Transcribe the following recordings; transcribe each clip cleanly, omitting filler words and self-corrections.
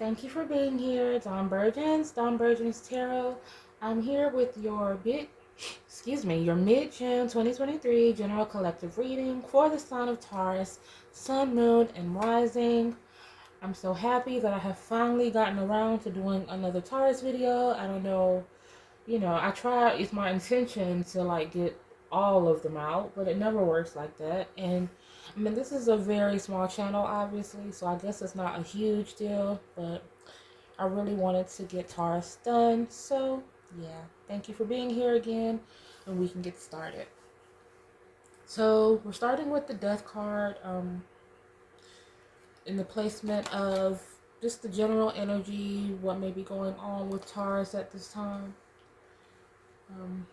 Thank you for being here. Dawn Burgins Tarot. I'm here with your your mid-June 2023 general collective reading for the sign of Taurus, Sun, Moon, and Rising. I'm so happy that I have finally gotten around to doing another Taurus video. I don't know, it's my intention to get all of them out, but it never works like that. And I mean, this is a very small channel, obviously, so I guess it's not a huge deal, but I really wanted to get Taurus done. So, yeah, thank you for being here again, and we can get started. So, we're starting with the Death card in the placement of just the general energy, what may be going on with Taurus at this time.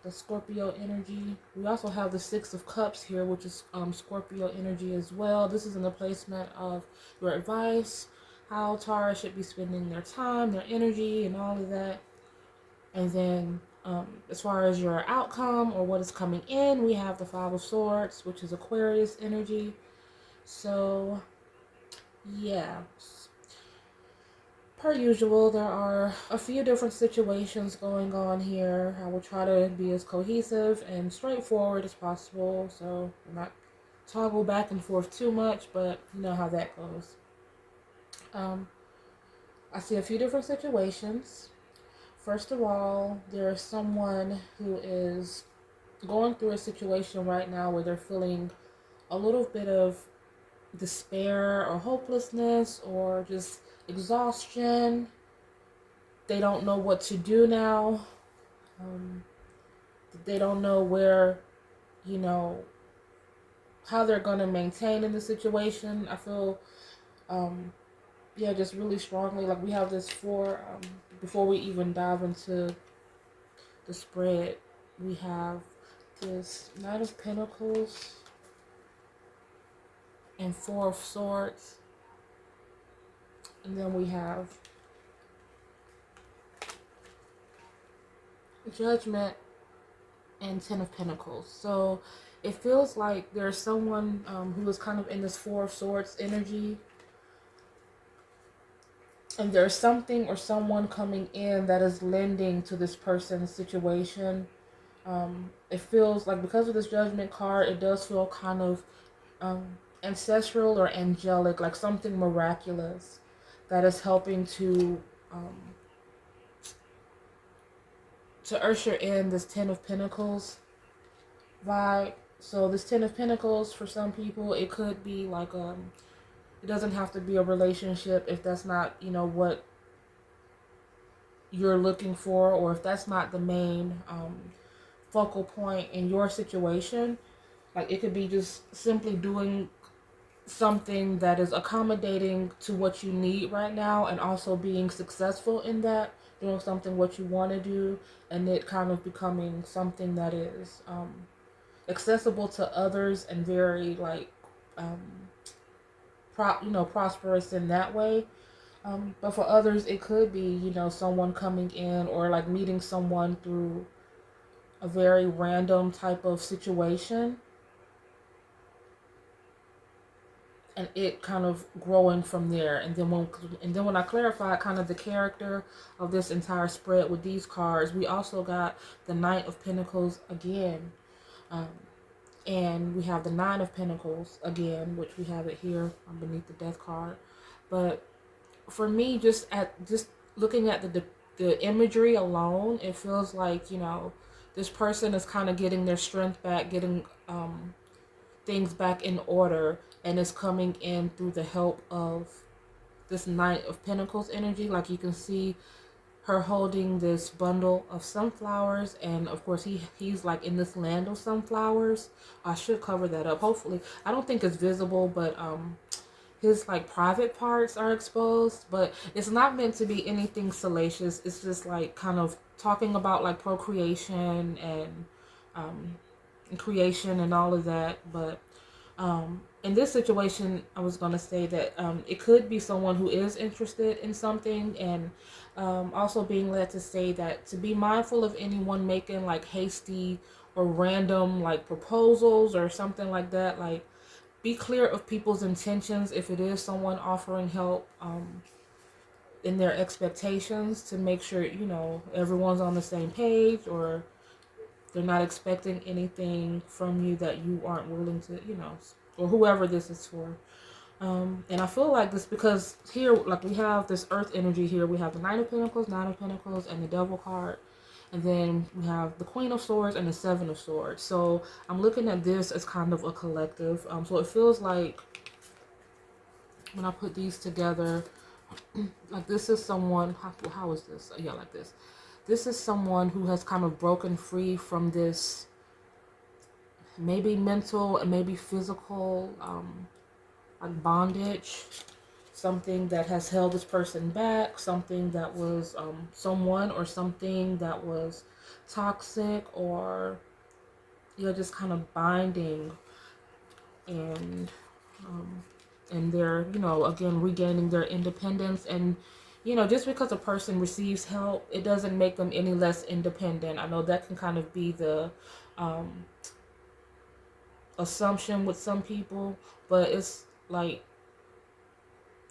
The Scorpio energy. We also have the Six of Cups here, which is Scorpio energy as well. This is in the placement of your advice, how Taurus should be spending their time, their energy, and all of that. And then as far as your outcome or what is coming in, we have the Five of Swords, which is Aquarius energy. So, yeah. Per usual, there are a few different situations going on here. I will try to be as cohesive and straightforward as possible, so not toggle back and forth too much, but you know how that goes. I see a few different situations. First of all, there's someone who is going through a situation right now where they're feeling a little bit of despair or hopelessness or just exhaustion. They don't know what to do now. They don't know where, how they're going to maintain in the situation. I feel, just really strongly. Like we have this before we even dive into the spread, we have this Knight of Pentacles and Four of Swords. And then we have Judgment and Ten of Pentacles. So it feels like there's someone who is kind of in this Four of Swords energy. And there's something or someone coming in that is lending to this person's situation. It feels like because of this Judgment card, it does feel kind of ancestral or angelic, like something miraculous that is helping to usher in this Ten of Pentacles vibe. So this Ten of Pentacles, for some people, it could be like it doesn't have to be a relationship if that's not, what you're looking for, or if that's not the main focal point in your situation. Like it could be just simply doing something that is accommodating to what you need right now and also being successful in that, doing something what you want to do, and it kind of becoming something that is accessible to others and very prosperous in that way. But for others, it could be, someone coming in or like meeting someone through a very random type of situation, and it kind of growing from there. And then when I clarify kind of the character of this entire spread with these cards, we also got the Knight of Pentacles again, and we have the Nine of Pentacles again, which we have it here beneath the Death card. But for me, just looking at the imagery alone, it feels like this person is kind of getting their strength back, getting things back in order, and is coming in through the help of this Knight of Pentacles energy. Like you can see her holding this bundle of sunflowers, and of course he's like in this land of sunflowers. I should cover that up, hopefully. I don't think it's visible, but his like private parts are exposed, but it's not meant to be anything salacious. It's just like kind of talking about like procreation and creation and all of that. But in this situation, I was going to say that it could be someone who is interested in something, and also being led to say that to be mindful of anyone making like hasty or random like proposals or something like that. Like be clear of people's intentions if it is someone offering help. in their expectations to make sure, you know, everyone's on the same page, or they're not expecting anything from you that you aren't willing to, you know, or whoever this is for. And I feel like this because here, like we have this earth energy here. We have the Nine of Pentacles, and the Devil card. And then we have the Queen of Swords and the Seven of Swords. So I'm looking at this as kind of a collective. So it feels like when I put these together, like this is someone, how is this? Yeah, like this. This is someone who has kind of broken free from this maybe mental and maybe physical like bondage, something that has held this person back, something that was someone or something that was toxic, or you're just kind of binding, and and they're, you know, again regaining their independence. And you know, just because a person receives help, it doesn't make them any less independent. I know that can kind of be the assumption with some people, but it's like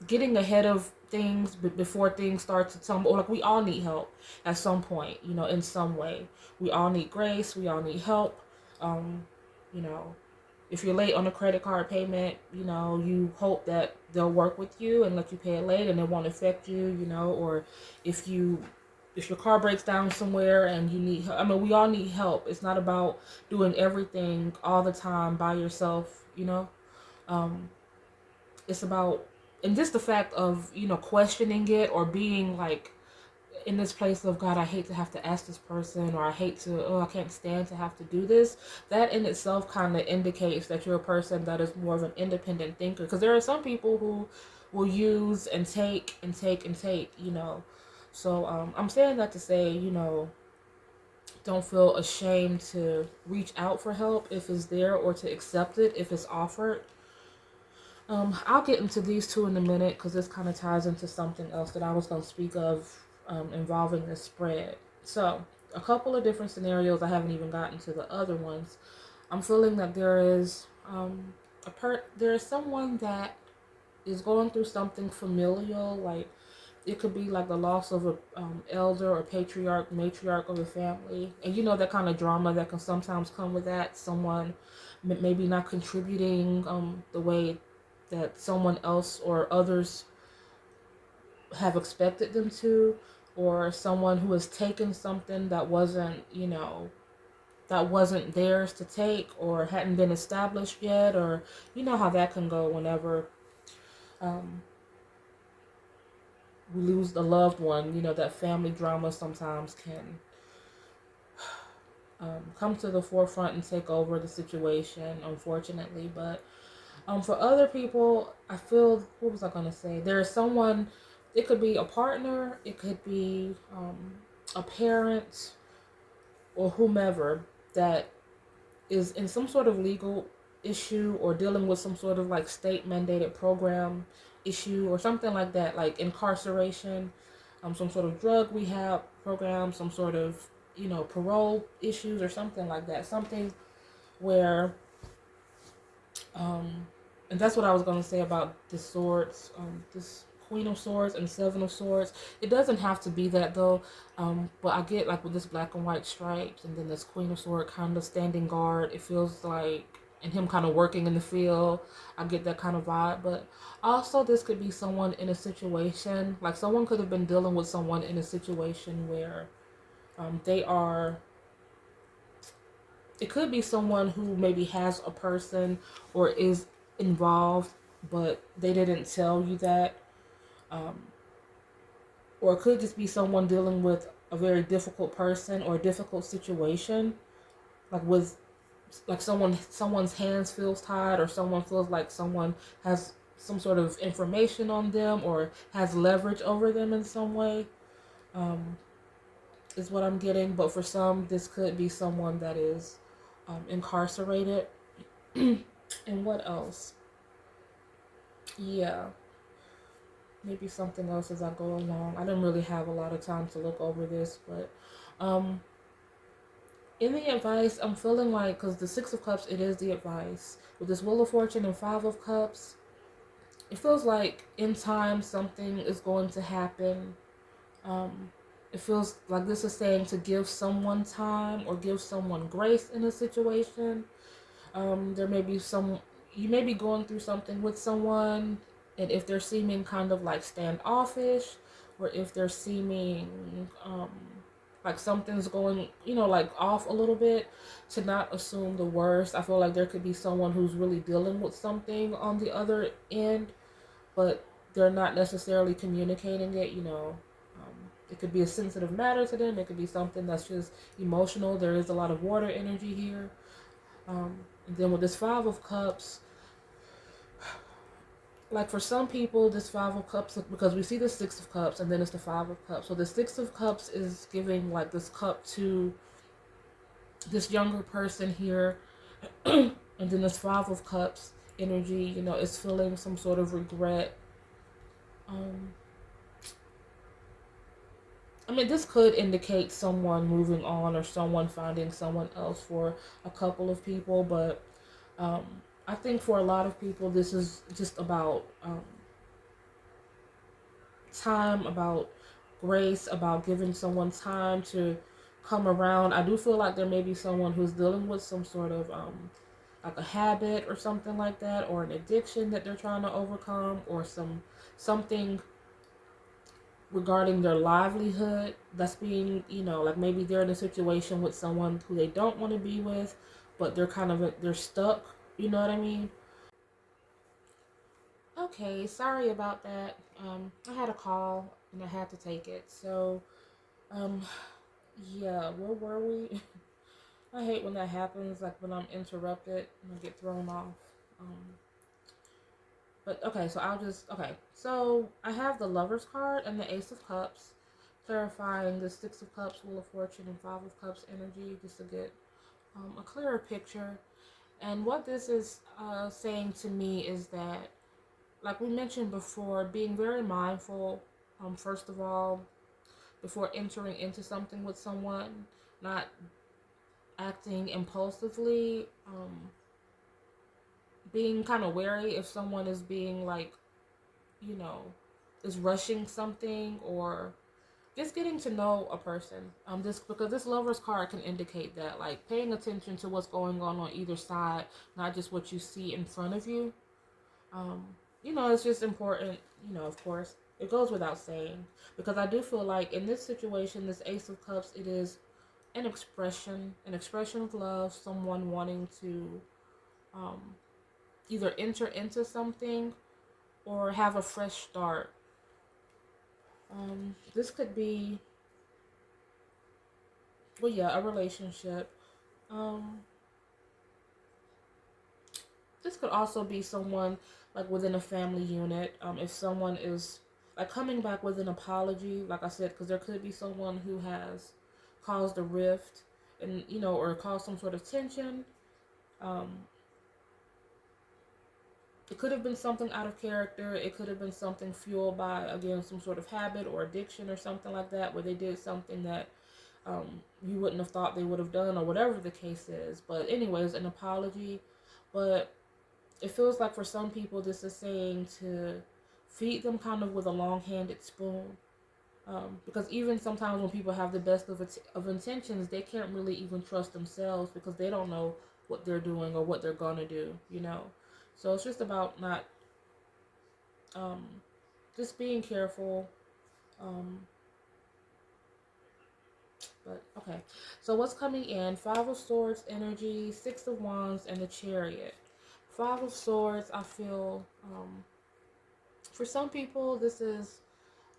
getting ahead of things before things start to tumble. Like we all need help at some point, you know, in some way. We all need grace. We all need help. You know, if you're late on a credit card payment, you know, you hope that they'll work with you and let you pay it late and it won't affect you, you know. Or if your car breaks down somewhere and you need help. I mean, we all need help. It's not about doing everything all the time by yourself, you know. It's about, and just the fact of, you know, questioning it, or being like in this place of, God, I hate to have to ask this person, or I hate to, oh, I can't stand to have to do this. That in itself kind of indicates that you're a person that is more of an independent thinker. Because there are some people who will use and take and take and take, you know. So I'm saying that to say, you know, don't feel ashamed to reach out for help if it's there, or to accept it if it's offered. I'll get into these two in a minute because this kind of ties into something else that I was going to speak of involving this spread. So, a couple of different scenarios. I haven't even gotten to the other ones. I'm feeling that there is there is someone that is going through something familial, like it could be like the loss of a elder or patriarch, matriarch of a family, and you know that kind of drama that can sometimes come with that. Someone maybe not contributing the way that someone else or others have expected them to, or someone who has taken something that wasn't, you know, that wasn't theirs to take, or hadn't been established yet, or you know how that can go whenever um, we lose a loved one. You know, that family drama sometimes can come to the forefront and take over the situation, unfortunately. But for other people, I feel, what was I going to say? There is someone, it could be a partner, it could be a parent, or whomever, that is in some sort of legal issue, or dealing with some sort of like state mandated program issue, or something like that, like incarceration, some sort of drug rehab program, some sort of, you know, parole issues, or something like that. Something where and that's what I was going to say about the swords, this Queen of Swords and Seven of Swords. It doesn't have to be that though, but I get like with this black and white stripes, and then this Queen of Swords kind of standing guard. It feels like, and him kind of working in the field. I get that kind of vibe. But also this could be someone in a situation, like someone could have been dealing with someone in a situation where they are, it could be someone who maybe has a person or is involved, but they didn't tell you that. Um, or it could just be someone dealing with a very difficult person or a difficult situation, like with, like someone's hands feels tied, or someone feels like someone has some sort of information on them, or has leverage over them in some way. Is what I'm getting. But for some, this could be someone that is incarcerated. And what else? Yeah, maybe something else as I go along. I didn't really have a lot of time to look over this, but um, in the advice, I'm feeling like, because the Six of Cups, it is the advice. With this Wheel of Fortune and Five of Cups, it feels like in time something is going to happen. Um, it feels like this is saying to give someone time or give someone grace in a situation. There may be you may be going through something with someone, and if they're seeming kind of like standoffish, or if they're seeming like something's going, like off a little bit, to not assume the worst. I feel like there could be someone who's really dealing with something on the other end, but they're not necessarily communicating it. It could be a sensitive matter to them. It could be something that's just emotional. There is a lot of water energy here. And then with this Five of Cups, like for some people, this Five of Cups, because we see the Six of Cups and then it's the Five of Cups. So the Six of Cups is giving like this cup to this younger person here. And then this Five of Cups energy, is feeling some sort of regret. Um, I mean, this could indicate someone moving on or someone finding someone else for a couple of people, but I think for a lot of people, this is just about time, about grace, about giving someone time to come around. I do feel like there may be someone who's dealing with some sort of like a habit or something like that, or an addiction that they're trying to overcome, or something regarding their livelihood that's being, like maybe they're in a situation with someone who they don't want to be with, but they're stuck. You know what I mean? Okay, sorry about that. I had a call and I had to take it. So, um, yeah, where were we? I hate when that happens, like when I'm interrupted and I get thrown off. Um, but okay, okay. So I have the Lover's card and the Ace of Cups, clarifying the Six of Cups, Wheel of Fortune, and Five of Cups energy, just to get a clearer picture. And what this is saying to me is that, like we mentioned before, being very mindful, first of all, before entering into something with someone, not acting impulsively, being kind of wary if someone is being like, you know, is rushing something, or just getting to know a person. This because this Lover's card can indicate that, like paying attention to what's going on either side, not just what you see in front of you. Um, it's just important, of course. It goes without saying. Because I do feel like in this situation, this Ace of Cups, it is an expression of love, someone wanting to um, either enter into something or have a fresh start. This could be, well, yeah, a relationship. Um, this could also be someone like within a family unit. If someone is like coming back with an apology, like I said, because there could be someone who has caused a rift, and or caused some sort of tension. Um, it could have been something out of character. It could have been something fueled by, again, some sort of habit or addiction or something like that, where they did something that you wouldn't have thought they would have done, or whatever the case is. But anyways, an apology. But it feels like for some people, this is saying to feed them kind of with a long-handed spoon. Because even sometimes when people have the best of intentions, they can't really even trust themselves because they don't know what they're doing or what they're gonna do. So it's just about not, um, just being careful. Um, but okay, so what's coming in? Five of Swords energy, Six of Wands, and the Chariot. Five of Swords, I feel, for some people, this is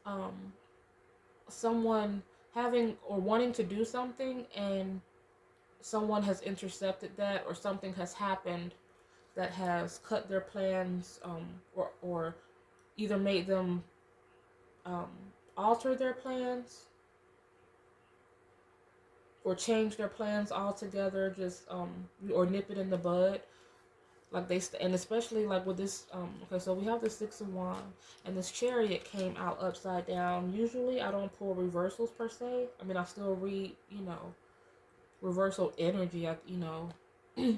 um, someone having or wanting to do something, and someone has intercepted that, or something has happened that has cut their plans, or either made them um, alter their plans or change their plans altogether, just or nip it in the bud. Like and especially like with this, okay, so we have the Six of Wands, and this Chariot came out upside down. Usually I don't pull reversals per se. I mean, I still read, reversal energy,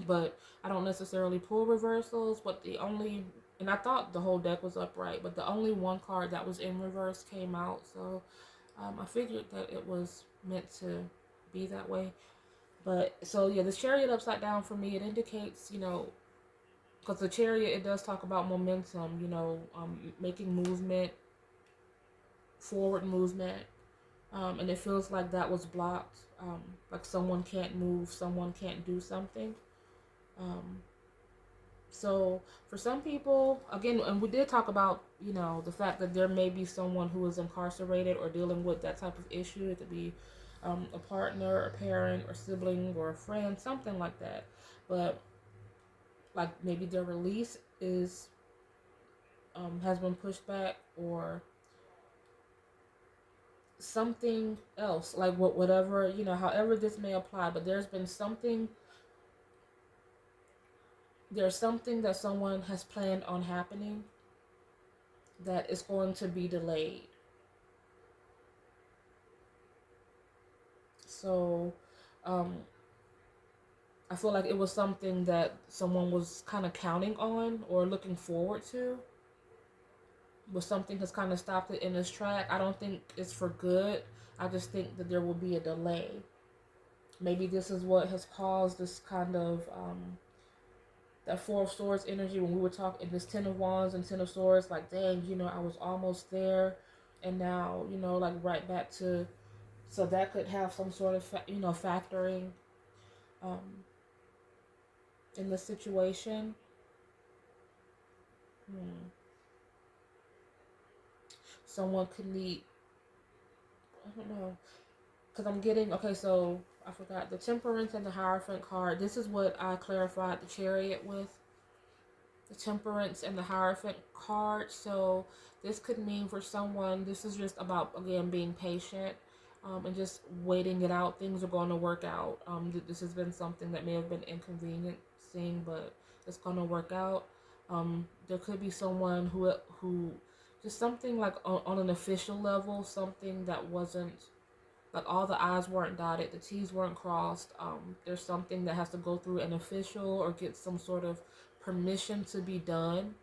but I don't necessarily pull reversals. But the only And I thought the whole deck was upright, but the only one card that was in reverse came out. So I figured that it was meant to be that way. But so yeah, the Chariot upside down for me, it indicates, because the Chariot, it does talk about momentum, making movement, forward movement. And it feels like that was blocked. Like someone can't move, someone can't do something. Um, So for some people, again, and we did talk about, the fact that there may be someone who is incarcerated or dealing with that type of issue. It could be a partner, a parent, or sibling, or a friend, something like that. But like maybe their release is has been pushed back, or something else, like whatever, however this may apply. But there's something that someone has planned on happening that is going to be delayed. So, um, I feel like it was something that someone was kind of counting on or looking forward to, but something has kind of stopped it in its track. I don't think it's for good. I just think that there will be a delay. Maybe this is what has caused this kind of that Four of Swords energy when we were talking this Ten of Wands and Ten of Swords. Like, dang, I was almost there, and now like right back to. So that could have some sort of factoring um, in the situation. Hmm. Someone could need, I don't know, because I'm getting, okay, so I forgot the Temperance and the Hierophant card. This is what I clarified the Chariot with. The Temperance and the Hierophant card. So this could mean for someone, this is just about, again, being patient and just waiting it out. Things are going to work out. This has been something that may have been inconveniencing, but it's going to work out. There could be someone who just something like on an official level, something that wasn't like all the I's weren't dotted, the T's weren't crossed. There's something that has to go through an official or get some sort of permission to be done,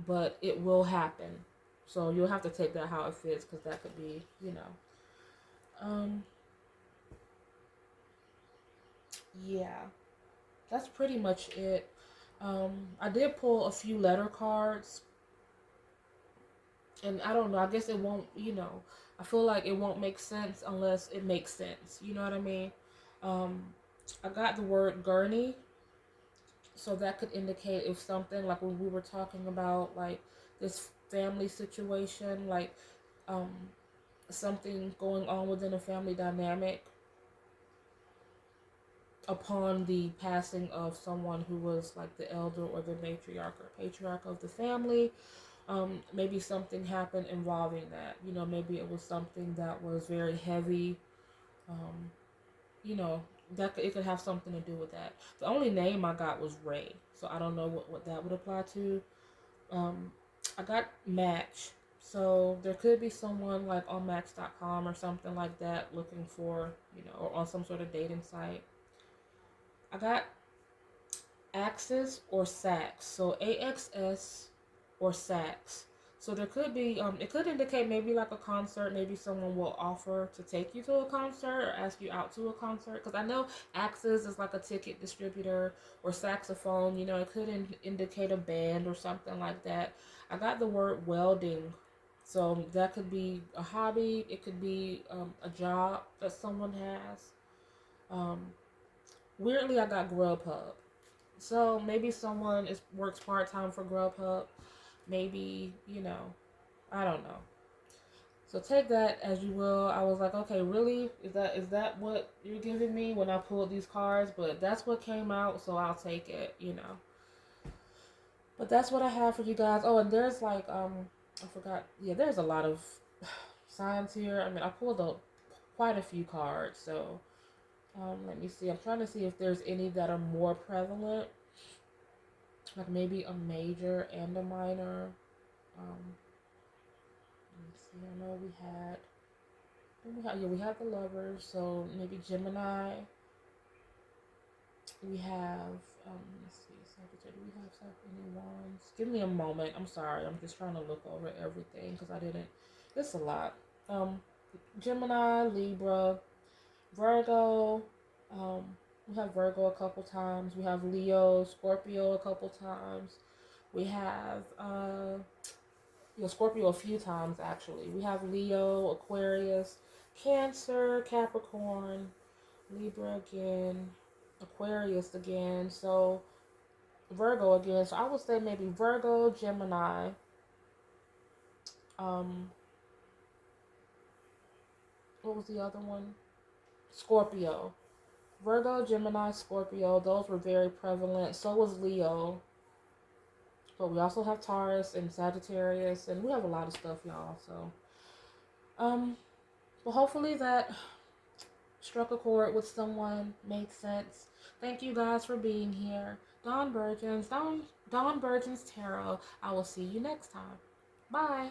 but it will happen. So you'll have to take that how it fits, because that could be, Um, yeah, that's pretty much it. I did pull a few letter cards, and I don't know. I guess it won't. I feel like it won't make sense unless it makes sense. You know what I mean? Um, I got the word gurney, so that could indicate if something like when we were talking about like this family situation, like um, something going on within a family dynamic upon the passing of someone who was like the elder or the matriarch or patriarch of the family. Maybe something happened involving that. Maybe it was something that was very heavy. Um, you know, it could have something to do with that. The only name I got was Ray, so I don't know what that would apply to. Um, I got Match, so there could be someone like on Match.com or something like that looking for, or on some sort of dating site. I got Axis or Sax, so AXS or Sax. So there could be, it could indicate maybe like a concert. Maybe someone will offer to take you to a concert or ask you out to a concert. Because I know Axis is like a ticket distributor, or saxophone. It could indicate a band or something like that. I got the word welding. So that could be a hobby. It could be a job that someone has. Um, Weirdly, I got Grubhub. So maybe someone works part time for Grubhub. Maybe, I don't know. So take that as you will. I was like, okay, really? Is that what you're giving me when I pulled these cards? But that's what came out, so I'll take it. But that's what I have for you guys. Oh, and there's like I forgot. Yeah, there's a lot of signs here. I mean, I pulled quite a few cards, so let me see. I'm trying to see if there's any that are more prevalent. Like maybe a major and a minor. Let's see. I know we have the lovers. So maybe Gemini. We have let's see, Sagittarius. Do we have any wands? Give me a moment. I'm sorry. I'm just trying to look over everything because I didn't. It's a lot. Um, Gemini, Libra, Virgo. We have Virgo a couple times. We have Leo, Scorpio a couple times. We have Scorpio a few times actually. We have Leo, Aquarius, Cancer, Capricorn, Libra again, Aquarius again. So Virgo again. So I would say maybe Virgo, Gemini. Um, what was the other one? Scorpio. Virgo, Gemini, Scorpio. Those were very prevalent. So was Leo. But we also have Taurus and Sagittarius, and we have a lot of stuff, y'all. So, um, but hopefully that struck a chord with someone, made sense. Thank you guys for being here. Dawn Virgins Tarot. I will see you next time. Bye.